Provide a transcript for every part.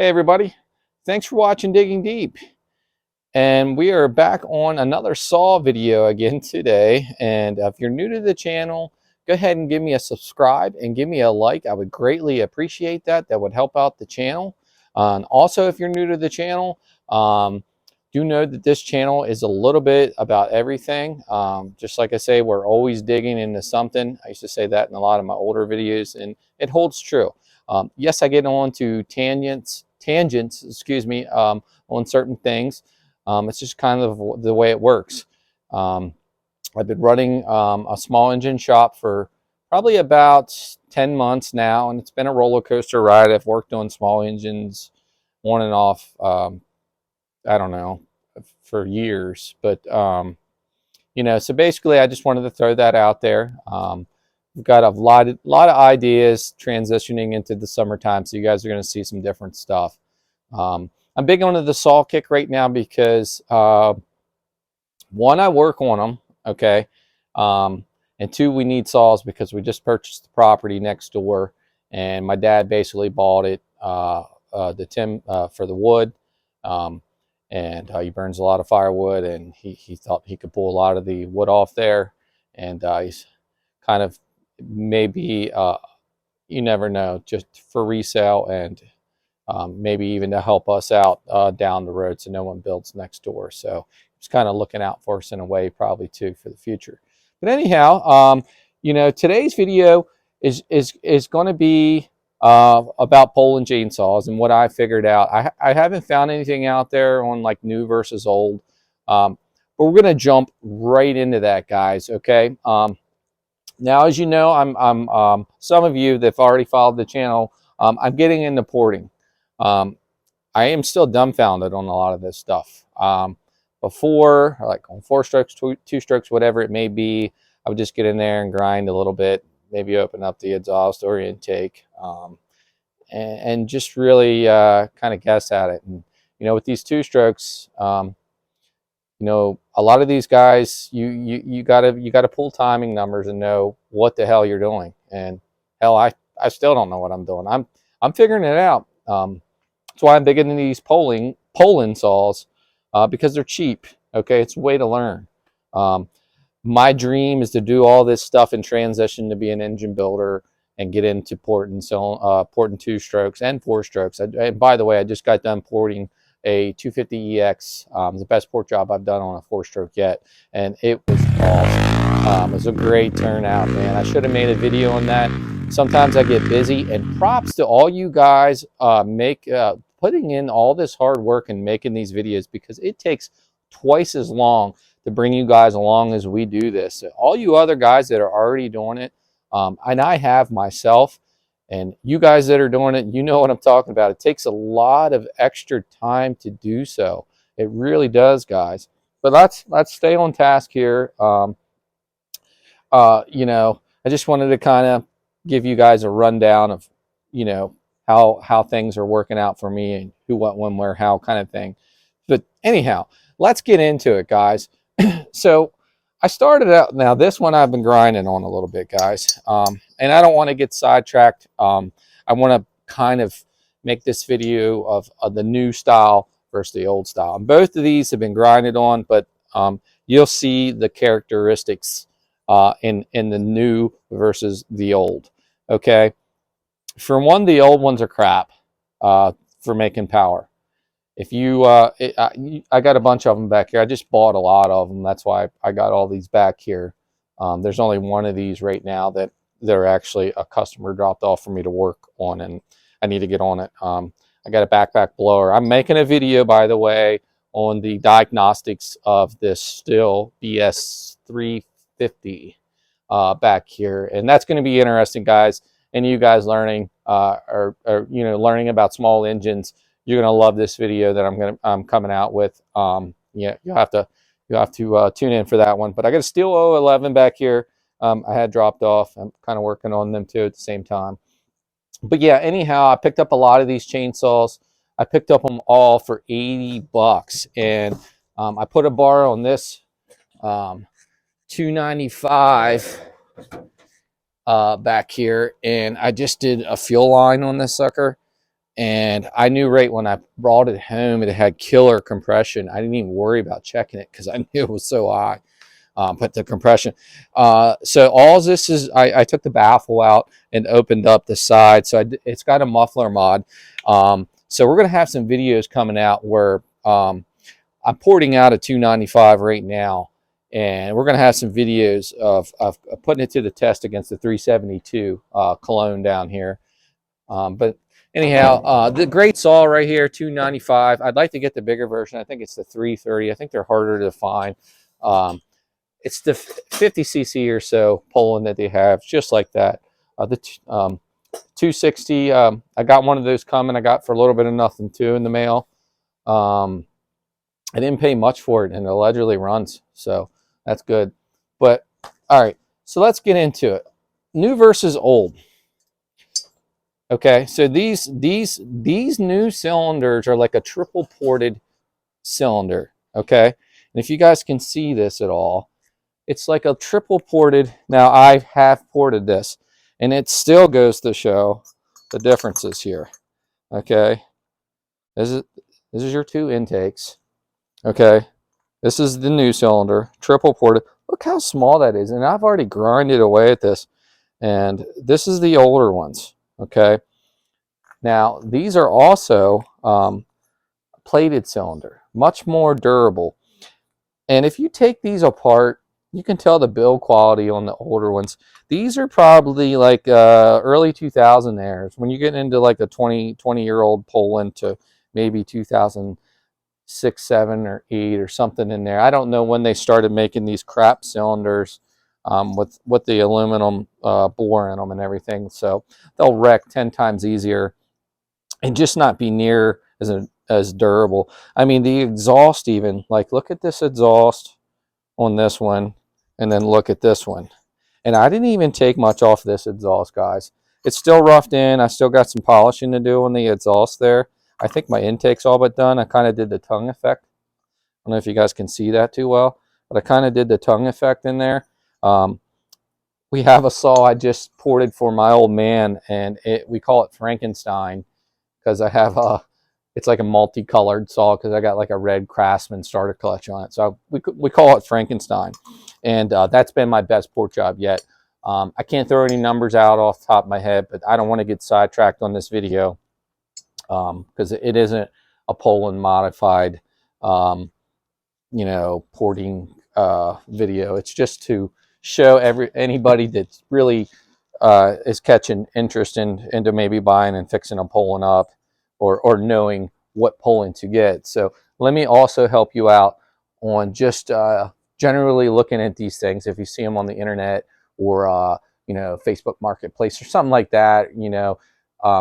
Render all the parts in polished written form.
Hey everybody, thanks for watching Digging Deep. And we are back on another saw video again today. And if you're new to the channel, go ahead and give me a subscribe and give me a like. I would greatly appreciate that. That would help out the channel. And also, if you're new to the channel, do know that this channel is a little bit about everything. Just like I say, we're always digging into something. I used to say that in a lot of my older videos, and it holds true. Yes, I get on to tangents, excuse me, on certain things. It's just kind of the way it works. I've been running a small engine shop for probably about 10 months now, and it's been a roller coaster ride. I've worked on small engines on and off, I don't know, for years. But, so basically I just wanted to throw that out there. We've got a lot of ideas transitioning into the summertime, so you guys are going to see some different stuff. I'm big onto the saw kick right now because one, I work on them, okay, and two, we need saws because we just purchased the property next door, and my dad basically bought it, the for the wood, and he burns a lot of firewood, and he thought he could pull a lot of the wood off there, and he's kind of maybe, you never know, just for resale and maybe even to help us out down the road so no one builds next door. So it's kind of looking out for us in a way probably too for the future. But anyhow, today's video is going to be about Poulan chainsaws and what I figured out. I haven't found anything out there on like new versus old, but we're going to jump right into that, guys. Okay. Now, as you know, I'm some of you that've already followed the channel, I'm getting into porting. I am still dumbfounded on a lot of this stuff. Before, like on 4 strokes, two strokes, whatever it may be, I would just get in there and grind a little bit, maybe open up the exhaust or intake, and just really kind of guess at it. And with these 2 strokes, a lot of these guys, you gotta pull timing numbers and know what the hell you're doing. And hell, I still don't know what I'm doing. I'm figuring it out. That's why I'm big into these Poulan saws, because they're cheap. Okay, it's a way to learn. My dream is to do all this stuff in transition to be an engine builder and get into porting 2 strokes and 4 strokes. And by the way, I just got done porting a 250EX, the best port job I've done on a 4-stroke yet, and it was awesome. It was a great turnout, man. I should have made a video on that. Sometimes I get busy, and props to all you guys putting in all this hard work and making these videos, because it takes twice as long to bring you guys along as we do this. All you other guys that are already doing it, and I have myself, and you guys that are doing it, you know what I'm talking about. It takes a lot of extra time to do so. It really does, guys. But let's stay on task here. I just wanted to kind of give you guys a rundown of, how things are working out for me and who, what, when, where, how kind of thing. But anyhow, let's get into it, guys. So I started out, now this one I've been grinding on a little bit, guys. And I don't want to get sidetracked. I want to kind of make this video of the new style versus the old style. And both of these have been grinded on, but you'll see the characteristics in the new versus the old. Okay. For one, the old ones are crap for making power. If you, I got a bunch of them back here. I just bought a lot of them. That's why I got all these back here. There's only one of these right now that they're actually a customer dropped off for me to work on, and I need to get on it. I got a backpack blower. I'm making a video, by the way, on the diagnostics of this Stihl BS 350 back here, and that's going to be interesting, guys. And you guys learning, learning about small engines, you're gonna love this video that I'm coming out with. Yeah, you'll have to tune in for that one. But I got a Stihl 011 back here. I had dropped off. I'm kind of working on them too at the same time. But yeah, anyhow, I picked up a lot of these chainsaws. I picked up them all for $80, and I put a bar on this $295 back here, and I just did a fuel line on this sucker. And I knew right when I brought it home, it had killer compression. I didn't even worry about checking it because I knew it was so high. But the compression. So all this is, I took the baffle out and opened up the side. So it's got a muffler mod. So we're going to have some videos coming out where I'm porting out a 295 right now. And we're going to have some videos of putting it to the test against the 372 Cologne down here. But anyhow, the great saw right here, 295. I'd like to get the bigger version. I think it's the 330. I think they're harder to find. It's the 50cc or so Poulan that they have, just like that. The 260, I got one of those coming. I got for a little bit of nothing too in the mail. I didn't pay much for it, and it allegedly runs, so that's good. But all right, so let's get into it. New versus old. Okay, so these new cylinders are like a triple ported cylinder. Okay, and if you guys can see this at all, it's like a triple ported. Now I have ported this, and it still goes to show the differences here. Okay, this is your two intakes. Okay, this is the new cylinder, triple ported. Look how small that is, and I've already grinded away at this. And this is the older ones. Okay, now these are also plated cylinder, much more durable. And if you take these apart, you can tell the build quality on the older ones. These are probably like early 2000 airs. When you get into like a 20-year-old Poulan to maybe 2006, 7, or 8 or something in there. I don't know when they started making these crap cylinders with the aluminum bore in them and everything. So they'll wreck 10 times easier and just not be near as durable. I mean, the exhaust even, like look at this exhaust on this one, and then look at this one. And I didn't even take much off this exhaust, guys. It's still roughed in. I still got some polishing to do on the exhaust there. I think my intake's all but done. I kind of did the tongue effect. I don't know if you guys can see that too well, but I kind of did the tongue effect in there. We have a saw I just ported for my old man, and we call it Frankenstein because I have it's like a multicolored saw because I got like a red Craftsman starter clutch on it. So we call it Frankenstein. And that's been my best port job yet. I can't throw any numbers out off the top of my head, but I don't want to get sidetracked on this video because it isn't a Poulan modified, porting video. It's just to show anybody that's really is catching interest into maybe buying and fixing a Poulan up, or knowing what Poulan to get. So let me also help you out on just generally looking at these things. If you see them on the internet or Facebook Marketplace or something like that,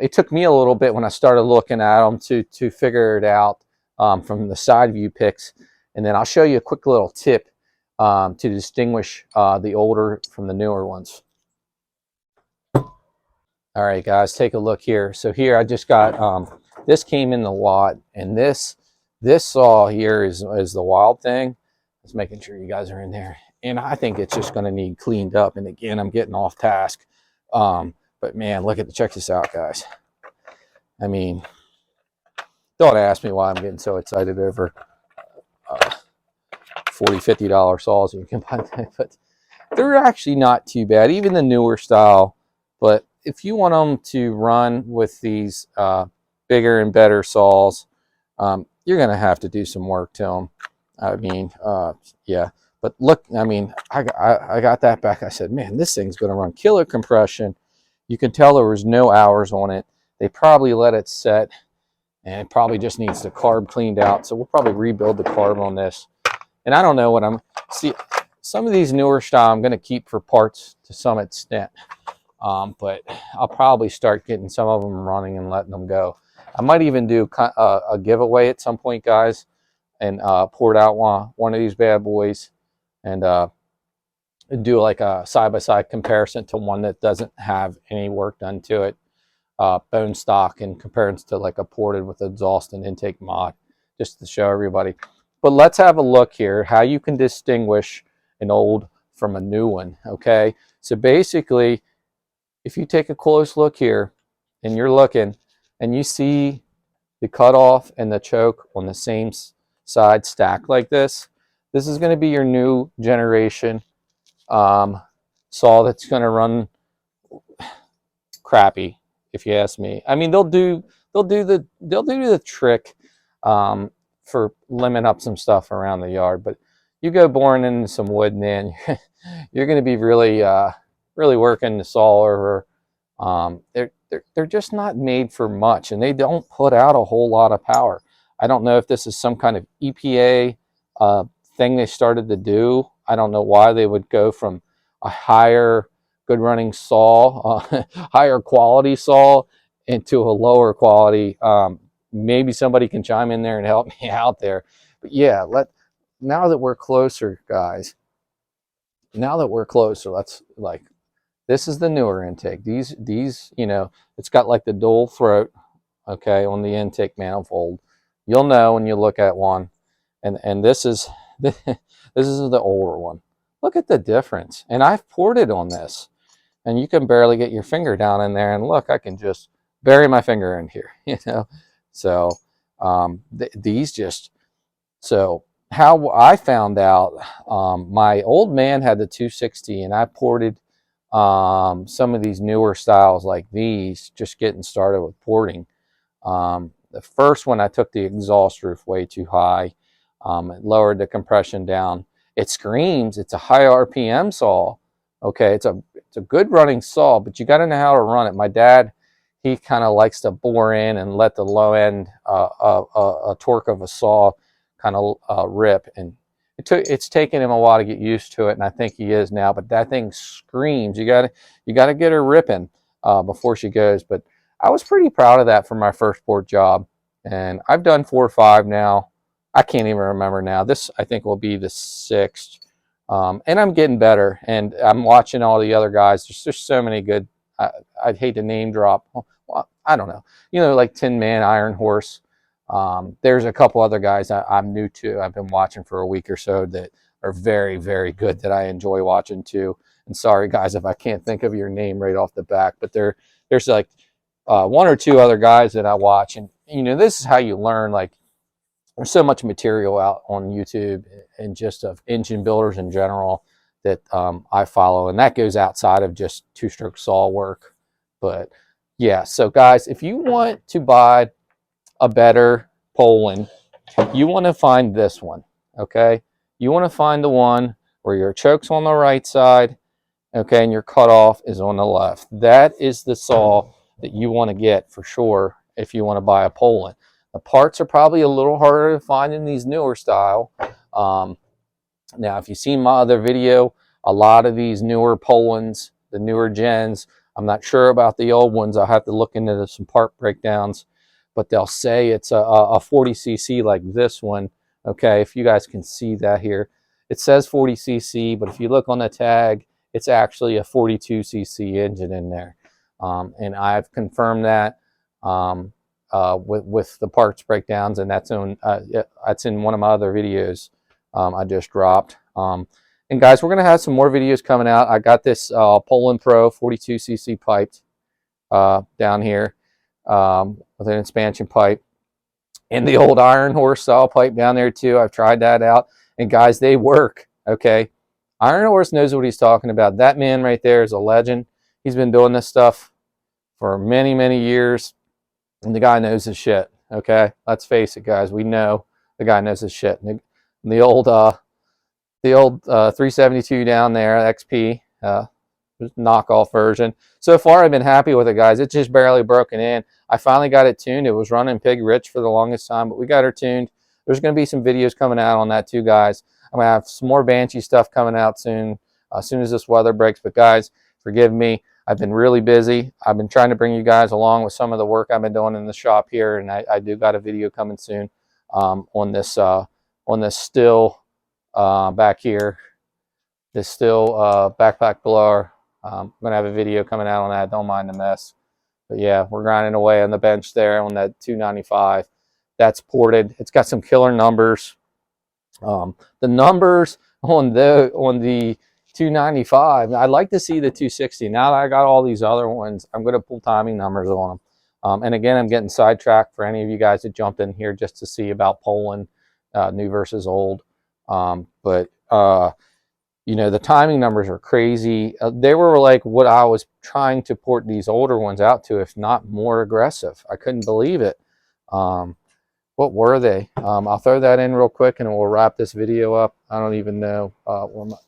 it took me a little bit when I started looking at them to figure it out from the side view pics. And then I'll show you a quick little tip to distinguish the older from the newer ones. All right, guys, take a look here. So here I just got, this came in the lot, and this saw here is the wild thing. Just making sure you guys are in there. And I think it's just going to need cleaned up. And again, I'm getting off task. But man, check this out, guys. I mean, don't ask me why I'm getting so excited over $40, $50 saws you can buy, but they're actually not too bad. Even the newer style. But if you want them to run with these bigger and better saws, you're going to have to do some work to them. I mean, yeah. But look, I mean, I got that back. I said, man, this thing's going to run killer compression. You can tell there was no hours on it. They probably let it set, and it probably just needs the carb cleaned out. So we'll probably rebuild the carb on this. And I don't know what some of these newer style I'm going to keep for parts to some extent. But I'll probably start getting some of them running and letting them go. I might even do a giveaway at some point, guys, and port out one of these bad boys and do like a side-by-side comparison to one that doesn't have any work done to it, bone stock, in comparison to like a ported with exhaust and intake mod, just to show everybody. But let's have a look here, how you can distinguish an old from a new one, okay? So basically, if you take a close look here and you're looking and you see the cutoff and the choke on the same side stacked like this, this is going to be your new generation saw that's going to run crappy, if you ask me. I mean, they'll do the trick for limbing up some stuff around the yard, but you go boring into some wood, man, you're going to be really really working the saw over. They're just not made for much, and they don't put out a whole lot of power. I don't know if this is some kind of EPA thing they started to do. I don't know why they would go from a higher good running saw, higher quality saw, into a lower quality. Maybe somebody can chime in there and help me out there. But yeah, now that we're closer, guys, now that we're closer, let's like, this is the newer intake. These, it's got like the dual throat, okay, on the intake manifold. You'll know when you look at one, and this is this is the older one. Look at the difference, and I've ported on this, and you can barely get your finger down in there. And look, I can just bury my finger in here, So these just so how I found out, my old man had the 260, and I ported some of these newer styles like these, just getting started with porting. The first one, I took the exhaust roof way too high. It lowered the compression down. It screams. It's a high RPM saw. Okay, it's a good running saw, but you got to know how to run it. My dad, he kind of likes to bore in and let the low end torque of a saw kind of rip, and it's taken him a while to get used to it, and I think he is now. But that thing screams. You gotta get her ripping before she goes. But I was pretty proud of that for my first port job, and I've done 4 or 5 now. I can't even remember now. This, I think, will be the 6th, and I'm getting better. And I'm watching all the other guys. There's just so many good. I'd hate to name drop. Well, I don't know. Like Tin Man, Iron Horse. There's a couple other guys I'm new to. I've been watching for a week or so that are very, very good, that I enjoy watching too. And sorry, guys, if I can't think of your name right off the back, but there's like 1 or 2 other guys that I watch. And, this is how you learn. Like, there's so much material out on YouTube and just of engine builders in general that I follow. And that goes outside of just 2-stroke saw work. But yeah, so guys, if you want to buy a better Poulan, you want to find this one, okay? You want to find the one where your choke's on the right side, okay, and your cutoff is on the left. That is the saw that you want to get for sure if you want to buy a Poulan. The parts are probably a little harder to find in these newer style. Now, if you've seen my other video, a lot of these newer Poulans, the newer gens, I'm not sure about the old ones. I'll have to look into some part breakdowns, but they'll say it's a 40cc like this one. Okay, if you guys can see that here, it says 40cc, but if you look on the tag, it's actually a 42cc engine in there. And I've confirmed that with the parts breakdowns, and that's in one of my other videos I just dropped. And guys, we're gonna have some more videos coming out. I got this Poulan Pro 42cc piped down here with an expansion pipe, and the old Iron Horse style pipe down there too. I've tried that out, and guys, they work. Okay, Iron Horse knows what he's talking about. That man right there is a legend. He's been doing this stuff for many, many years, and the guy knows his shit. Okay, let's face it, guys. We know the guy knows his shit. And the old 372 down there, XP, knockoff version. So far, I've been happy with it, guys. It's just barely broken in. I finally got it tuned. It was running pig rich for the longest time, but we got her tuned. There's going to be some videos coming out on that too, guys. I'm going to have some more Banshee stuff coming out soon, as soon as this weather breaks. But guys, forgive me. I've been really busy. I've been trying to bring you guys along with some of the work I've been doing in the shop here, and I do got a video coming soon on this still back here, this still backpack blower. I'm going to have a video coming out on that. Don't mind the mess. But yeah, we're grinding away on the bench there on that 295. That's ported. It's got some killer numbers. The numbers on the 295, I'd like to see the 260. Now that I got all these other ones, I'm going to pull timing numbers on them. And again, I'm getting sidetracked for any of you guys that jumped in here just to see about Poulan, new versus old. But you know, the timing numbers are crazy. They were like what I was trying to port these older ones out to, if not more aggressive. I couldn't believe it. What were they? I'll throw that in real quick and we'll wrap this video up. I don't even know.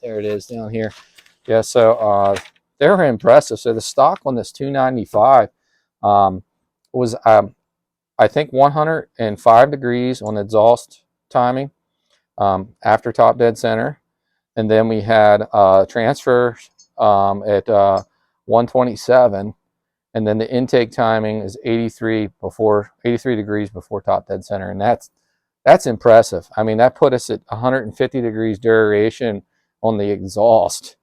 There it is down here. Yeah, so they were impressive. So the stock on this 295 was, I think, 105 degrees on exhaust timing after top dead center. And then we had transfer at 127. And then the intake timing is 83 degrees before top dead center. And that's impressive. I mean, that put us at 150 degrees duration on the exhaust.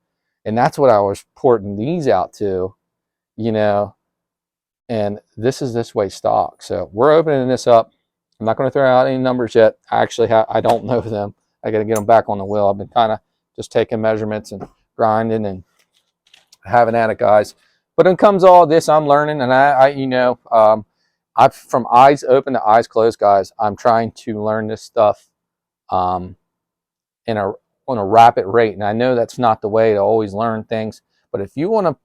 And that's what I was porting these out to, you know, and this is this way stock. So we're opening this up. I'm not going to throw out any numbers yet. I don't know them. I got to get them back on the wheel. I've been kind of just taking measurements and grinding and having at it, guys. But when it comes all this, I'm learning, and I from eyes open to eyes closed, guys. I'm trying to learn this stuff on a rapid rate, and I know that's not the way to always learn things. But if you want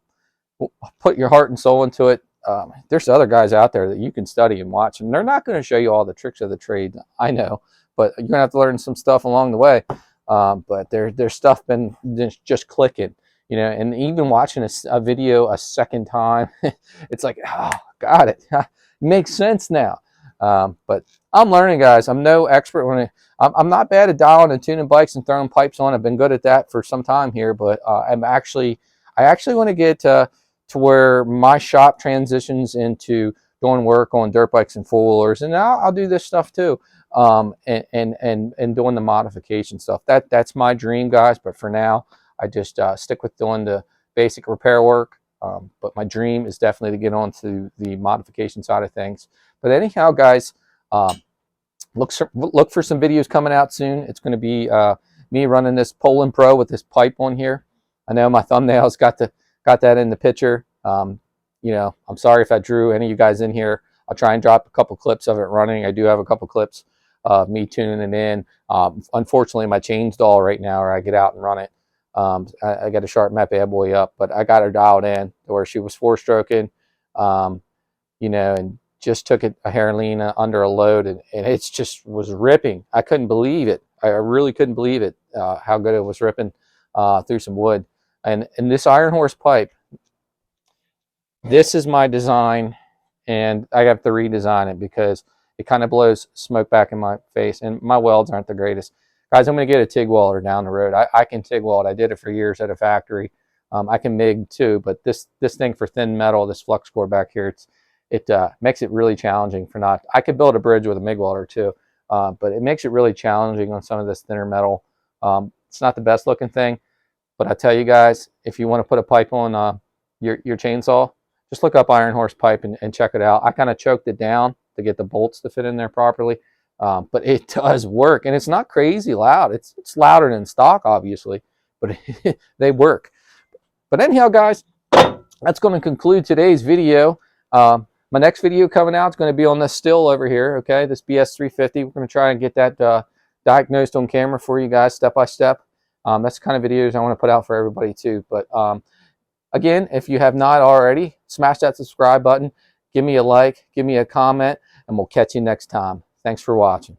to put your heart and soul into it, there's other guys out there that you can study and watch, and they're not going to show you all the tricks of the trade. I know, but you're gonna have to learn some stuff along the way. But there's stuff been just clicking. You know, and even watching a video a second time, it's like, oh, got it. It makes sense now. But I'm learning, guys. I'm no expert when I'm not bad at dialing and tuning bikes and throwing pipes on. I've been good at that for some time here, but I actually want to get to where my shop transitions into doing work on dirt bikes and four-wheelers, and I'll do this stuff too. And doing the modification stuff. That's my dream, guys. But for now, I just stick with doing the basic repair work. But my dream is definitely to get on to the modification side of things. But anyhow, guys, look for some videos coming out soon. It's going to be me running this Poulan Pro with this pipe on here. I know my thumbnails got that in the picture. You know, I'm sorry if I drew any of you guys in here. I'll try and drop a couple clips of it running. I do have a couple clips of me tuning it in. Unfortunately, my chain's dull right now, or I get out and run it. I got a sharp Met bad boy up, but I got her dialed in to where she was four-stroking, you know, and just took a Harlina under a load, and it just was ripping. I couldn't believe it. I really couldn't believe it, how good it was ripping through some wood. And this Iron Horse pipe, this is my design, and I have to redesign it because it kind of blows smoke back in my face, and my welds aren't the greatest. Guys, I'm going to get a TIG welder down the road. I can TIG weld. I did it for years at a factory. I can MIG too, but this thing for thin metal, this flux core back here, it makes it really challenging for not. I could build a bridge with a MIG welder too, but it makes it really challenging on some of this thinner metal. It's not the best looking thing, but I tell you guys, if you want to put a pipe on your chainsaw, just look up Iron Horse pipe and check it out. I kind of choked it down to get the bolts to fit in there properly. But it does work, and it's not crazy loud. It's louder than stock, obviously, but they work. But anyhow, guys, that's going to conclude today's video. My next video coming out is going to be on this still over here, okay, this BS350. We're going to try and get that diagnosed on camera for you guys step by step. That's the kind of videos I want to put out for everybody too. But again, if you have not already, smash that subscribe button, give me a like, give me a comment, and we'll catch you next time. Thanks for watching.